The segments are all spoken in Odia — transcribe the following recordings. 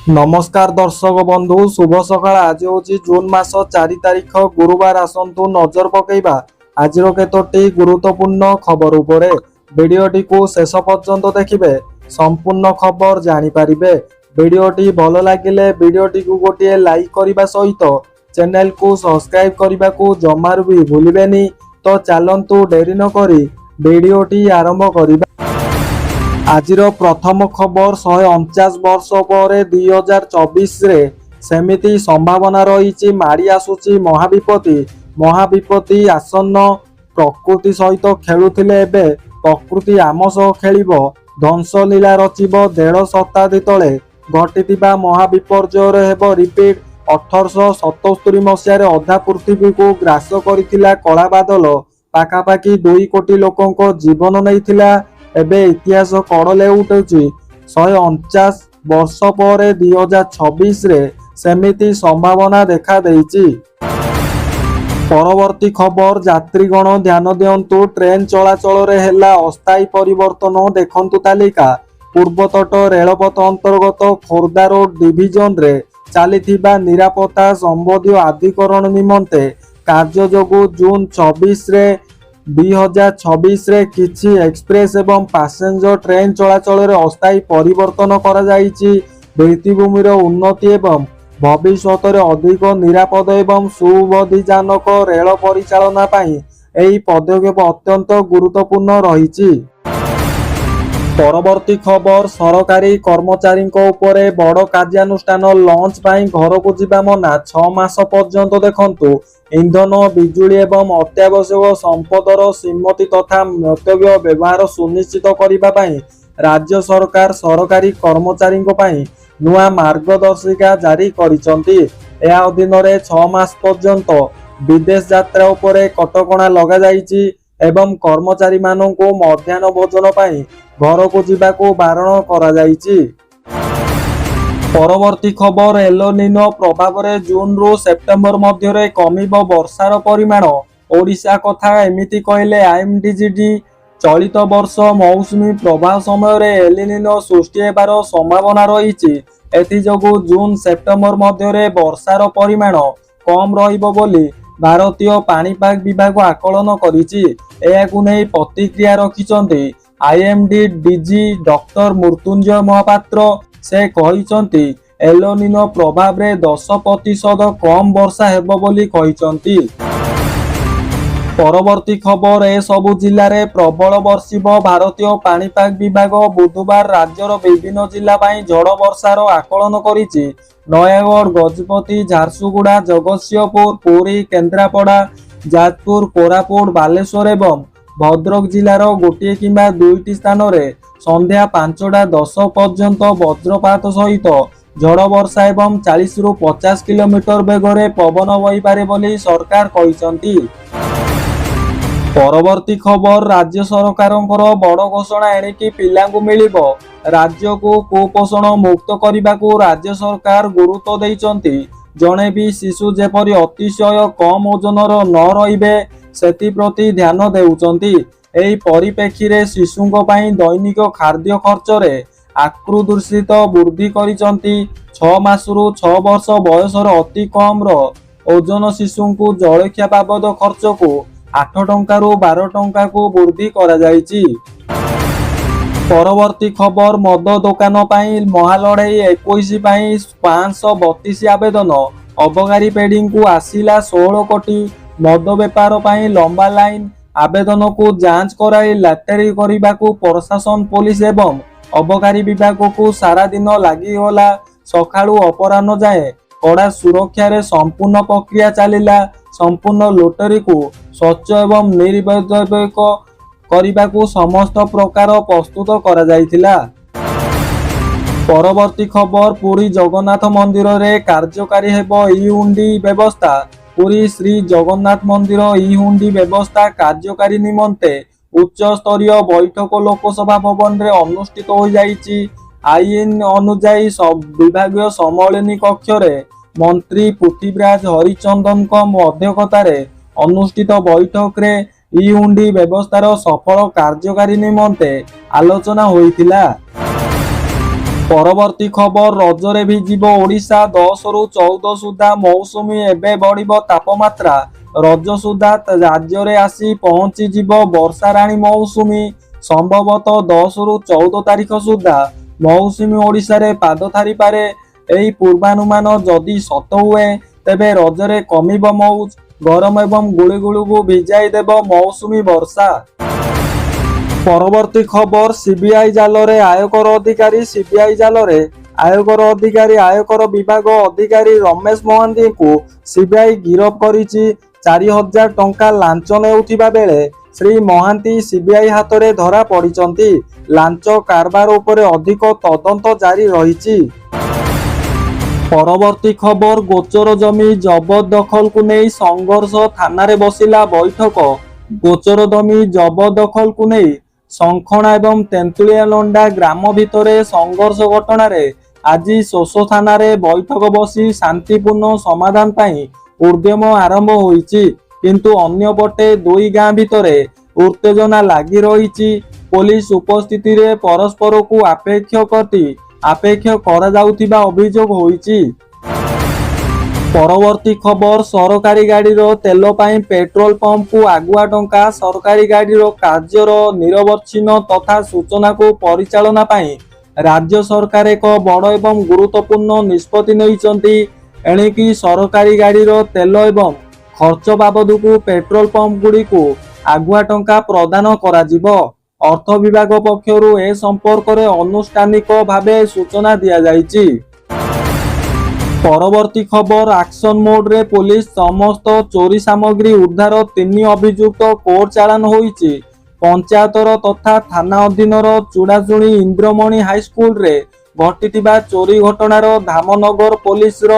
नमस्कार दर्शक बंधु शुभ सकाळ। आज हूँ जून मास 4 तारिख गुरुवार। आसतु नजर पकेइबा आज केतोटी गुरुत्वपूर्ण खबर उपरे। वीडियोटी को शेष पर्यंत देखिबे संपूर्ण खबर जानि पारिबे। वीडियोटी भल लागिले वीडियोटी को गोटे लाइक करने सहित चैनल को सब्सक्राइब करने को जमार भी भूलिबेनी। तो चलंतु डेरी न करी वीडियोटी आरंभ करिबा। आजिर प्रथम खबर 149 वर्ष पर 2024 रे सेमिति संभावना रही माड़ी आसुची महाविपत्ति। महाविपत्ति आसन्न प्रकृति सहित खेलुथिले एबे प्रकृति आम सह खेलिबो। ध्वंस लीला रचिब। 1.5 शताब्दी तले घटिथिबा महाविपर्जयर हेबो रिपीट। 1877 मसीह अधा पृथ्वी को ग्रास करिथिला कला बादल। पाखापाखि 2 कोटी लोकंको जीवन नैथिला। एबे इतिहास कड़ले उठुची। 149 वर्ष पर 2026 रे सेमिति संभावना देखा देइची। परवर्ती खबर यात्रीगण ध्यान दियंतु। ट्रेन चलाचल रे हेला अस्थायी परिवर्तन। देखंतु तालिका। पूर्वतट रेलपथ अंतर्गत खोर्धा रोड डिविजन रे चलीथिबा निरापत्ता संबंधी अधिकरण निमंते कार्य जोगु जून 24 रे 2026 रे किछि एक्सप्रेस एवं पैसेंजर ट्रेन चलाचल रे अस्थायी परिवर्तन करा जाइछि। भित्तिभूमिर उन्नति एवं भविष्यत रे अधिक निरापद एवं सुविधाजनक रेल परिचालना पई एही पदक्षेप अत्यंत गुरुत्वपूर्ण रहिछि। परवर्ती खबर सरकारी कर्मचारी उपरे बड़ कार्यानुष्ठान। लंच पाई घर को जीवा मना। 6 मास पर्यंत देखंतु। इंधन बिजुली एवं अत्यावश्यक संपदर सीमित तथा मितव्यय व्यवहार सुनिश्चित करने राज्य सरकार सरकारी कर्मचारी नुआ मार्गदर्शिका जारी करिसंती। या अधीन 6 मास पर्यंत विदेश यात्रा उपरे कटकणा लगा जाइछि एवं कर्मचारी माननकु मध्याह्न भोजन पाई घर को जीवाकू बारण करा जाइछि। परवर्ती खबर एल निनो प्रभाव रे जून रु सेप्टेम्बर मध्य कमिब वर्षार परिमाण। ओडिशा कथा एमिति कहले आईएमडीजी। चलित वर्ष मौसुमी प्रभाव समय एल निनो सृष्टि हेबार संभावना रही। एथिजोगु जून सेप्टेम्बर मध्य वर्षार परिमाण कम रहिबो बोली भारतीय पाणीपाग विभाग आकलन करिछि। एहाकु नै प्रतिक्रिया रखिछन्ति IMD DG doctor Mrityunjay Mohapatra. से कहिसंती एल निनो प्रभाव रे 10% कम वर्षा हेबो बोली कहिसंती। परवर्ती खबर ए सबु जिल्ला रे प्रबल वर्षिब। भारतीय पाणीपाग विभाग बुधवार राज्यर विभिन्न जिला पाई झड़ वर्षार आकलन करिछि। नयागढ़, गजपति, झारसुगुड़ा, जगतसिंहपुर, पुरी, केन्द्रापड़ा, जाजपुर, कोरापुट, बालेश्वर एवं भद्रक जिलार गोटे किंबा 2टी स्थान रे संध्या 5:10 पर्यंत वज्रपात सहित झड़ वर्षा एवं 40 रु 50 किलोमीटर बेगरे पवन बहिपारे बोली सरकार कहिसंती। परवर्ती खबर राज्य सरकारंकर बड़ घोषणा एणिकी पिलांकु मिलिबो। राज्य को कुपोषण मुक्त करने राज्य सरकार गुरुत्व देइचंती। जणे भी शिशु जेपरी अतिशय कम ओजनर न रहिबे सेति ध्यान देउचंती। एही परिप्रेक्षी रे शिशुंक पई दैनिक खाद्य खर्च रे आकृदूषित वृद्धि करिसंती। 6 मासरू 6 वर्ष बयसर अति कम रो ओजन शिशुंकु जलखिया बाबद खर्च को 8 टंकारु 12 टंका को वृद्धि करा जाइछि। परवर्ती खबर मद दुकान पाई महालड़ाई 21 पाई 532 आवेदन। अबकारी पेडी को आसिला 16 कोटी। मद बेपार पाई लंबा लाइन। आवेदन को जांच कराई लाटेरी करने को प्रशासन पुलिस एवं अबकारी विभाग को सारा दिन लगिगला। सकाळु अपराह्न जाए कड़ा सुरक्षा रे संपूर्ण प्रक्रिया चलिला। संपूर्ण लोटरी को स्वच्छ एवं निर्विवाद करने को समस्त प्रकार प्रस्तुत करा जाइथिला। परवर्ती खबर पुरी जगन्नाथ मंदिर रे कार्यकारी हेबो ई हुंडी व्यवस्था। पुरी श्री जगन्नाथ मंदिर ई हुंडी व्यवस्था कार्यकारी निमंते उच्च स्तरीय बैठक लोकसभा भवन रे अनुष्ठित हो जाइछि। आईन अनुसार सब विभागीय सम्मेलनी कक्ष रे मंत्री पृथ्वीराज हरिचंदन अध्यक्षतार अनुष्ठित बैठक रे ई हुंडी व्यवस्थार सफल कार्यकारी निमंते आलोचना होइथिला। ପରବର୍ତ୍ତୀ ଖବର ରଜରେ ଭିଜିବ ଓଡ଼ିଶା 10 ରୁ 14 ସୁଦ୍ଧା ମୌସୁମୀ ଏବେ ବଢ଼ିବ ତାପମାତ୍ରା। ରଜ ସୁଦ୍ଧା ରାଜ୍ୟରେ ଆସି ପହଞ୍ଚିଯିବ ବର୍ଷାରାଣୀ ମୌସୁମୀ। ସମ୍ଭବତଃ 10 ରୁ 14 ତାରିଖ ସୁଦ୍ଧା ମୌସୁମୀ ଓଡ଼ିଶାରେ ପାଦ ଥାରିପାରେ। ଏହି ପୂର୍ବାନୁମାନ ଯଦି ସତ ହୁଏ ତେବେ ରଜରେ କମିବ ମୌଜ ଗରମ ଏବଂ ଗୁଳିଗୁଳିକୁ ଭିଜାଇ ଦେବ ମୌସୁମୀ ବର୍ଷା। ପରବର୍ତ୍ତୀ ଖବର ସିବିଆଇ ଜାଲରେ ଆୟକର ଅଧିକାରୀ। ସିବିଆଇ ଜାଲରେ ଆୟକର ଅଧିକାରୀ ଆୟକର ବିଭାଗ ଅଧିକାରୀ ରମେଶ ମହାନ୍ତିଙ୍କୁ ସିବିଆଇ ଗିରଫ କରିଛି। 4,000 ଟଙ୍କା ଲାଞ୍ଚ ନେଉଥିବା ବେଳେ ଶ୍ରୀ ମହାନ୍ତି ସିବିଆଇ ହାତରେ ଧରା ପଡ଼ିଛନ୍ତି। ଲାଞ୍ଚ କାରବାର ଉପରେ ଅଧିକ ତଦନ୍ତ ଜାରି ରହିଛି। ପରବର୍ତ୍ତୀ ଖବର ଗୋଚର ଜମି ଜବରଦଖଲକୁ ନେଇ ସଂଘର୍ଷ ଥାନାରେ ବସିଲା ବୈଠକ। ଗୋଚର ଜମି ଜବରଦଖଲକୁ ନେଇ ଶଙ୍ଖଣା ଏବଂ ତେନ୍ତୁଳିଆଲଣ୍ଡା ଗ୍ରାମ ଭିତରେ ସଂଘର୍ଷ ଘଟଣାରେ ଆଜି ସୋସୋ ଥାନାରେ ବୈଠକ ବସି ଶାନ୍ତିପୂର୍ଣ୍ଣ ସମାଧାନ ପାଇଁ ଉଦ୍ୟମ ଆରମ୍ଭ ହୋଇଛି। କିନ୍ତୁ ଅନ୍ୟପଟେ ଦୁଇ ଗାଁ ଭିତରେ ଉତ୍ତେଜନା ଲାଗି ରହିଛି। ପୋଲିସ ଉପସ୍ଥିତିରେ ପରସ୍ପରକୁ ଆପେକ୍ଷ କରାଯାଉଥିବା ଅଭିଯୋଗ ହୋଇଛି। ପରବର୍ତ୍ତୀ ଖବର ସରକାରୀ ଗାଡ଼ିର ତେଲ ପାଇଁ ପେଟ୍ରୋଲ ପମ୍ପକୁ ଆଗୁଆ ଟଙ୍କା। ସରକାରୀ ଗାଡ଼ିର କାର୍ଯ୍ୟର ନିରବଚ୍ଛିନ୍ନ ତଥା ସୂଚନାକୁ ପରିଚାଳନା ପାଇଁ ରାଜ୍ୟ ସରକାର ଏକ ବଡ଼ ଏବଂ ଗୁରୁତ୍ୱପୂର୍ଣ୍ଣ ନିଷ୍ପତ୍ତି ନେଇଛନ୍ତି। ଏଣିକି ସରକାରୀ ଗାଡ଼ିର ତେଲ ଏବଂ ଖର୍ଚ୍ଚ ବାବଦକୁ ପେଟ୍ରୋଲ ପମ୍ପଗୁଡ଼ିକୁ ଆଗୁଆ ଟଙ୍କା ପ୍ରଦାନ କରାଯିବ। ଅର୍ଥ ବିଭାଗ ପକ୍ଷରୁ ଏ ସମ୍ପର୍କରେ ଆନୁଷ୍ଠାନିକ ଭାବେ ସୂଚନା ଦିଆଯାଇଛି। ପରବର୍ତ୍ତୀ ଖବର ଆକ୍ସନ ମୋଡରେ ପୋଲିସ ସମସ୍ତ ଚୋରି ସାମଗ୍ରୀ ଉଦ୍ଧାର। 3 ଅଭିଯୁକ୍ତ କୋର୍ଟ ଚାଲାଣ ହୋଇଛି। ପଞ୍ଚାୟତର ତଥା ଥାନା ଅଧୀନର ଚୁଡାଚୁଣି ଇନ୍ଦ୍ରମଣି ହାଇସ୍କୁଲରେ ଘଟିଥିବା ଚୋରି ଘଟଣାର ଧାମନଗର ପୋଲିସର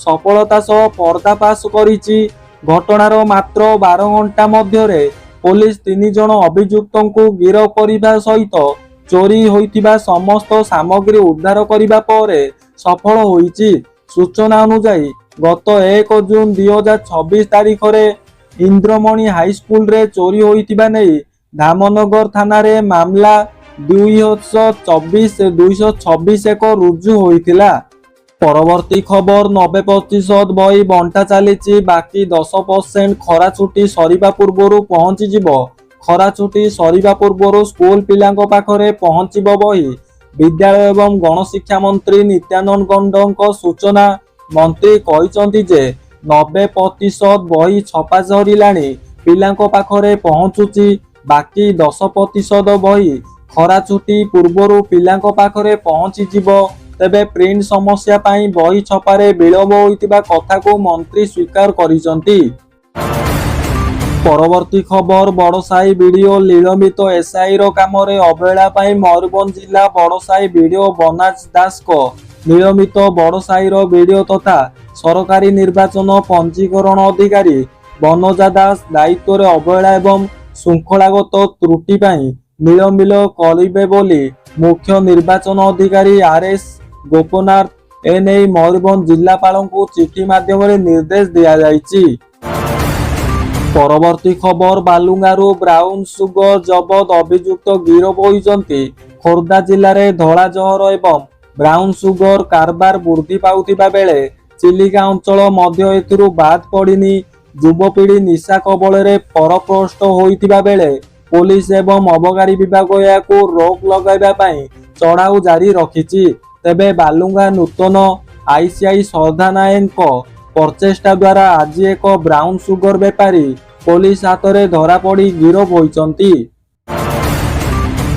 ସଫଳତା ସହ ପର୍ଦ୍ଦାଫାଶ କରିଛି। ଘଟଣାର ମାତ୍ର 12 ଘଣ୍ଟା ମଧ୍ୟରେ ପୋଲିସ 3 ଜଣ ଅଭିଯୁକ୍ତଙ୍କୁ ଗିରଫ କରିବା ସହିତ ଚୋରି ହୋଇଥିବା ସମସ୍ତ ସାମଗ୍ରୀ ଉଦ୍ଧାର କରିବା ପରେ ସଫଳ ହୋଇଛି। ସୂଚନା ଅନୁଯାୟୀ ଗତ 1 ଜୁନ 2026 ତାରିଖରେ ଇନ୍ଦ୍ରମଣି ହାଇସ୍କୁଲରେ ଚୋରି ହୋଇଥିବା ନେଇ ଧାମନଗର ଥାନାରେ ମାମଲା 224/226 ରୁଜୁ ହୋଇଥିଲା। ପରବର୍ତ୍ତୀ ଖବର 90% ବହି ବଣ୍ଟା ଚାଲିଛି। ବାକି 10% ଖରା ଛୁଟି ସରିବା ପୂର୍ବରୁ ପହଞ୍ଚିଯିବ। ଖରା ଛୁଟି ସରିବା ପୂର୍ବରୁ ସ୍କୁଲ ପିଲାଙ୍କ ପାଖରେ ପହଞ୍ଚିବ ବହି। ବିଦ୍ୟାଳୟ ଏବଂ ଗଣଶିକ୍ଷା ମନ୍ତ୍ରୀ ନିତ୍ୟାନନ୍ଦ ଗୌଡ଼ଙ୍କ ସୂଚନା। ମନ୍ତ୍ରୀ କହିଛନ୍ତି ଯେ 90% ବହି ଛପା ସରିଲାଣି, ପିଲାଙ୍କ ପାଖରେ ପହଞ୍ଚୁଛି। ବାକି 10% ବହି ଖରା ଛୁଟି ପୂର୍ବରୁ ପିଲାଙ୍କ ପାଖରେ ପହଞ୍ଚିଯିବ। ତେବେ ପ୍ରିଣ୍ଟ ସମସ୍ୟା ପାଇଁ ବହି ଛପାରେ ବିଳମ୍ବ ହୋଇଥିବା କଥାକୁ ମନ୍ତ୍ରୀ ସ୍ୱୀକାର କରିଛନ୍ତି। ପରବର୍ତ୍ତୀ ଖବର ବଡ଼ସାହି ବିଡିଓ ନିଲମ୍ବିତ। ଏସ୍ଆଇର କାମରେ ଅବହେଳା ପାଇଁ ମୟୂରଭଞ୍ଜ ଜିଲ୍ଲା ବଡ଼ସାହି ବିଡିଓ ବନାଜ ଦାସଙ୍କ ନିଲମ୍ବିତ। ବଡ଼ସାହିର ବିଡିଓ ତଥା ସରକାରୀ ନିର୍ବାଚନ ପଞ୍ଜୀକରଣ ଅଧିକାରୀ ବନଜା ଦାସ ଦାୟିତ୍ୱରେ ଅବହେଳା ଏବଂ ଶୃଙ୍ଖଳାଗତ ତ୍ରୁଟି ପାଇଁ ନିଲମ୍ବିତ କରିବେ ବୋଲି ମୁଖ୍ୟ ନିର୍ବାଚନ ଅଧିକାରୀ RS ଗୋପନାଥ ଏନେଇ ମୟୂରଭଞ୍ଜ ଜିଲ୍ଲାପାଳଙ୍କୁ ଚିଠି ମାଧ୍ୟମରେ ନିର୍ଦ୍ଦେଶ ଦିଆଯାଇଛି। ପରବର୍ତ୍ତୀ ଖବର ବାଲୁଗାଁରୁ ବ୍ରାଉନ ସୁଗର ଜବତ, ଅଭିଯୁକ୍ତ ଗିରଫ ହୋଇଛନ୍ତି। ଖୋର୍ଦ୍ଧା ଜିଲ୍ଲାରେ ଧଳା ଜହର ଏବଂ ବ୍ରାଉନ ସୁଗର କାରବାର ବୃଦ୍ଧି ପାଉଥିବା ବେଳେ ଚିଲିକା ଅଞ୍ଚଳ ମଧ୍ୟ ଏଥିରୁ ବାଦ ପଡ଼ିନି। ଯୁବପିଢ଼ି ନିଶା କବଳରେ ପରଭ୍ରଷ୍ଟ ହୋଇଥିବା ବେଳେ ପୋଲିସ ଏବଂ ଅବକାରୀ ବିଭାଗ ଏହାକୁ ରୋକ ଲଗାଇବା ପାଇଁ ଚଢ଼ାଉ ଜାରି ରଖିଛି। ତେବେ ବାଲୁଗାଁ ନୂତନ ICI ଶ୍ରଦ୍ଧା ନାୟକଙ୍କ ପ୍ରଚେଷ୍ଟା ଦ୍ୱାରା ଆଜି ଏକ ବ୍ରାଉନ ସୁଗର ବେପାରୀ ପୋଲିସ ହାତରେ ଧରାପଡ଼ି ଗିରଫ ହୋଇଛନ୍ତି।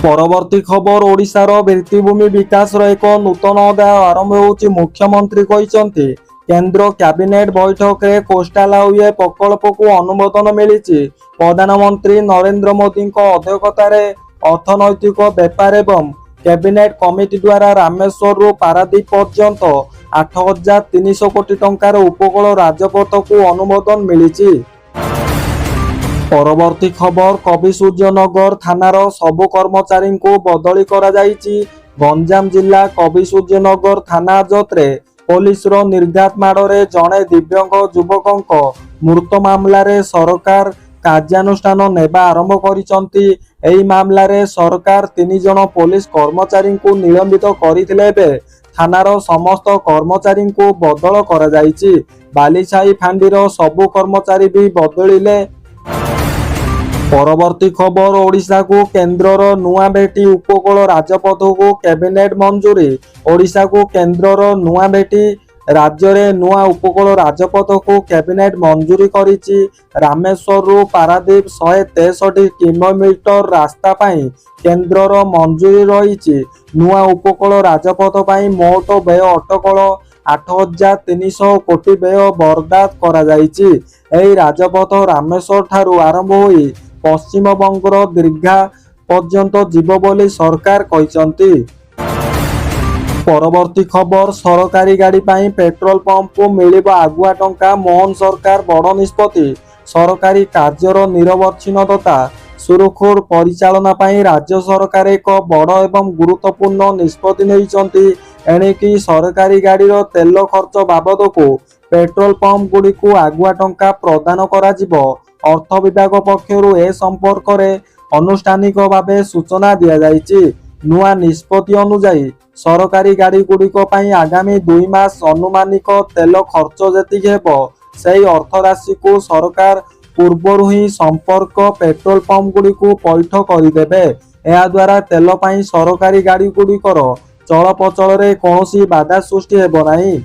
ପରବର୍ତ୍ତୀ ଖବର ଓଡ଼ିଶାର ଭିତ୍ତିଭୂମି ବିକାଶର ଏକ ନୂତନ ଅଧ୍ୟାୟ ଆରମ୍ଭ ହେଉଛି। ମୁଖ୍ୟମନ୍ତ୍ରୀ କହିଛନ୍ତି କେନ୍ଦ୍ର କ୍ୟାବିନେଟ ବୈଠକରେ କୋଷ୍ଟାଲ ହାଇୱେ ପ୍ରକଳ୍ପକୁ ଅନୁମୋଦନ ମିଳିଛି। ପ୍ରଧାନମନ୍ତ୍ରୀ ନରେନ୍ଦ୍ର ମୋଦିଙ୍କ ଅଧ୍ୟକ୍ଷତାରେ ଅର୍ଥନୈତିକ ବ୍ୟାପାର ଏବଂ କ୍ୟାବିନେଟ କମିଟି ଦ୍ୱାରା ରାମେଶ୍ୱରରୁ ପାରାଦୀପ ପର୍ଯ୍ୟନ୍ତ 8,300 କୋଟି ଟଙ୍କାର ଉପକୂଳ ରାଜପଥକୁ ଅନୁମୋଦନ ମିଳିଛି। ପରବର୍ତ୍ତୀ ଖବର କବିସୂର୍ଯ୍ୟନଗର ଥାନାର ସବୁ କର୍ମଚାରୀଙ୍କୁ ବଦଳି କରାଯାଇଛି। ଗଞ୍ଜାମ ଜିଲ୍ଲା କବିସୂର୍ଯ୍ୟନଗର ଥାନା ହାଜତରେ ପୋଲିସର ନିର୍ଘାତ ମାଡ଼ରେ ଜଣେ ଦିବ୍ୟାଙ୍ଗ ଯୁବକଙ୍କ ମୃତ୍ୟୁ ମାମଲାରେ ସରକାର କାର୍ଯ୍ୟାନୁଷ୍ଠାନ ନେବା ଆରମ୍ଭ କରିଛନ୍ତି। ଏହି ମାମଲାରେ ସରକାର 3 ଜଣ ପୋଲିସ କର୍ମଚାରୀଙ୍କୁ ନିଲମ୍ବିତ କରିଥିଲେ। ଏବେ ଥାନାର ସମସ୍ତ କର୍ମଚାରୀଙ୍କୁ ବଦଳ କରାଯାଇଛି। ବାଲିସାହି ଫାଣ୍ଡିର ସବୁ କର୍ମଚାରୀ ବି ବଦଳିଲେ। ପରବର୍ତ୍ତୀ ଖବର, ଓଡ଼ିଶାକୁ କେନ୍ଦ୍ରର ନୂଆ ଭେଟି, ଉପକୂଳ ରାଜପଥକୁ କ୍ୟାବିନେଟ୍ ମଞ୍ଜୁରୀ। ଓଡ଼ିଶାକୁ କେନ୍ଦ୍ରର ନୂଆ ଭେଟି, ରାଜ୍ୟରେ ନୂଆ ଉପକୂଳ ରାଜପଥକୁ କ୍ୟାବିନେଟ୍ ମଞ୍ଜୁରୀ କରିଛି। ରାମେଶ୍ୱରରୁ ପାରାଦୀପ 163 କିଲୋମିଟର ରାସ୍ତା ପାଇଁ କେନ୍ଦ୍ରର ମଞ୍ଜୁରୀ ରହିଛି। ନୂଆ ଉପକୂଳ ରାଜପଥ ପାଇଁ ମୋଟ ବ୍ୟୟ ଅଟକଳ 8,300 କୋଟି ବ୍ୟୟ ବରାଦ କରାଯାଇଛି। ଏହି ରାଜପଥ ରାମେଶ୍ୱର ଠାରୁ ଆରମ୍ଭ ହୋଇ ପଶ୍ଚିମବଙ୍ଗର ଦୀଘା ପର୍ଯ୍ୟନ୍ତ ଯିବ ବୋଲି ସରକାର କହିଛନ୍ତି। ପରବର୍ତ୍ତୀ ଖବର, ସରକାରୀ ଗାଡ଼ି ପାଇଁ ପେଟ୍ରୋଲ ପମ୍ପକୁ ମିଳିବ ଆଗୁଆ ଟଙ୍କା। ମୋହନ ସରକାର ବଡ଼ ନିଷ୍ପତ୍ତି। ସରକାରୀ କାର୍ଯ୍ୟର ନିରବଚ୍ଛିନ୍ନତା ସୁରୁଖୁରୁ ପରିଚାଳନା ପାଇଁ ରାଜ୍ୟ ସରକାର ଏକ ବଡ଼ ଏବଂ ଗୁରୁତ୍ୱପୂର୍ଣ୍ଣ ନିଷ୍ପତ୍ତି ନେଇଛନ୍ତି। ଏଣିକି ସରକାରୀ ଗାଡ଼ିର ତେଲ ଖର୍ଚ୍ଚ ବାବଦକୁ ପେଟ୍ରୋଲ ପମ୍ପଗୁଡ଼ିକୁ ଆଗୁଆ ଟଙ୍କା ପ୍ରଦାନ କରାଯିବ। ଅର୍ଥ ବିଭାଗ ପକ୍ଷରୁ ଏ ସମ୍ପର୍କରେ ଆନୁଷ୍ଠାନିକ ଭାବେ ସୂଚନା ଦିଆଯାଇଛି। ନୂଆ ନିଷ୍ପତ୍ତି ଅନୁଯାୟୀ ସରକାରୀ ଗାଡ଼ିଗୁଡ଼ିକ ପାଇଁ ଆଗାମୀ 2 ମାସ ଆନୁମାନିକ ତେଲ ଖର୍ଚ୍ଚ ଯେତିକି ହେବ, ସେହି ଅର୍ଥରାଶିକୁ ସରକାର ପୂର୍ବରୁ ହିଁ ସମ୍ପର୍କ ପେଟ୍ରୋଲ ପମ୍ପଗୁଡ଼ିକୁ ପୈଠ କରିଦେବେ। ଏହାଦ୍ୱାରା ତେଲ ପାଇଁ ସରକାରୀ ଗାଡ଼ିଗୁଡ଼ିକର ଚଳପ୍ରଚଳରେ କୌଣସି ବାଧା ସୃଷ୍ଟି ହେବ ନାହିଁ।